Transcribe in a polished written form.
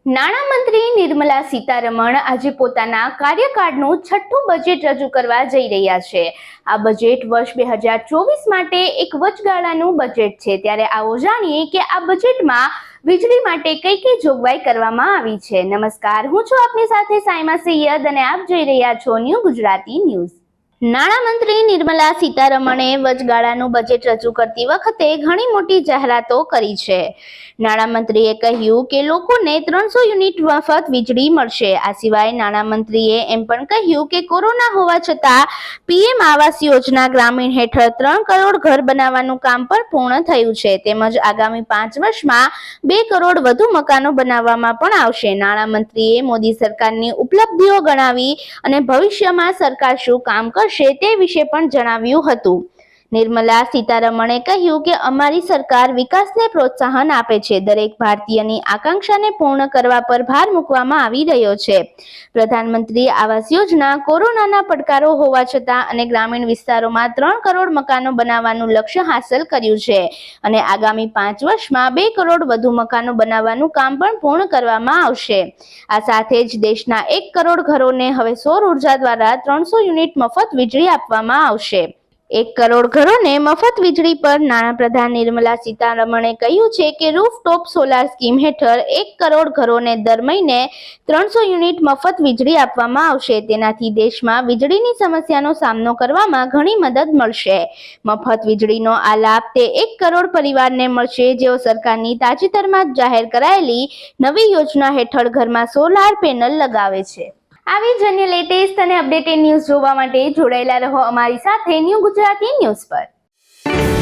નાણામંત્રી નિર્મલા સીતારમણ આજે પોતાના કાર્યકાળનું છઠ્ઠું બજેટ રજૂ કરવા જઈ રહ્યા છે। આ બજેટ વર્ષ 2024 માટે એક વચગાળાનું બજેટ છે। ત્યારે આવો જાણીએ કે આ બજેટમાં વીજળી માટે કઈ જોગવાઈ કરવામાં આવી છે। નમસ્કાર, હું છું આપની સાથે સાયમા સૈયદ અને આપ જોઈ રહ્યા છો ન્યૂ ગુજરાતી ન્યૂઝ। નાણામંત્રી નિર્મલા સીતારમણે વચગાળાનું બજેટ રજૂ કરતી વખતે ઘણી મોટી જાહેરાતો કરી છે। નાણામંત્રીએ કહ્યું કે લોકોને 300 યુનિટ મફત વીજળી મળશે। આ સિવાય નાણામંત્રીએ એમ પણ કહ્યું કે કોરોના હોવા છતાં પીએમ આવાસ યોજના ગ્રામીણ હેઠળ 3 કરોડ ઘર બનાવવાનું કામ પણ પૂર્ણ થયું છે। તેમજ આગામી 5 વર્ષમાં 2 કરોડ વધુ મકાનો બનાવવામાં પણ આવશે। નાણામંત્રીએ મોદી સરકારની ઉપલબ્ધિઓ ગણાવી અને ભવિષ્યમાં સરકાર શું કામ કરશે તે વિશે પણ જણાવ્યું હતું। નિર્મલા સીતારમણે કહ્યું કે અમારી સરકાર વિકાસને પ્રોત્સાહન આપે છે। દરેક ભારતીયની આકાંક્ષાને પૂર્ણ કરવા પર ભાર મૂકવામાં આવી રહ્યો છે। પ્રધાનમંત્રી આવાસ યોજના કોરોનાના પડકારો હોવા છતાં અને ગ્રામીણ વિસ્તારોમાં 3 કરોડ મકાનો બનાવવાનું લક્ષ્ય હાંસલ કર્યું છે અને આગામી 5 વર્ષમાં 2 કરોડ વધુ મકાનો બનાવવાનું કામ પણ પૂર્ણ કરવામાં આવશે। આ સાથે જ દેશના 1 કરોડ ઘરોને હવે સૌર ઉર્જા દ્વારા 300 યુનિટ મફત વીજળી આપવામાં આવશે। 1 કરોડ ઘરોને મફત વીજળી પર નાણાપ્રધાન નિર્મલા સીતારમણે કહ્યું છે કે રૂફટોપ સોલાર સ્કીમ હેઠળ 1 કરોડ ઘરોને દર મહિને 300 યુનિટ મફત વીજળી આપવામાં આવશે। તેનાથી દેશમાં વીજળીની સમસ્યાનો સામનો કરવામાં ઘણી મદદ મળશે। મફત વીજળીનો આ લાભ તે 1 કરોડ પરિવારને મળશે જેઓ સરકારની તાજેતરમાં જાહેર કરાયેલી નવી યોજના હેઠળ ઘરમાં સોલાર પેનલ લગાવે છે। આવી જ અન્ય લેટેસ્ટ અને અપડેટેડ ન્યૂઝ જોવા માટે જોડાયેલા રહો અમારી સાથે ન્યૂ ગુજરાતી ન્યૂઝ પર।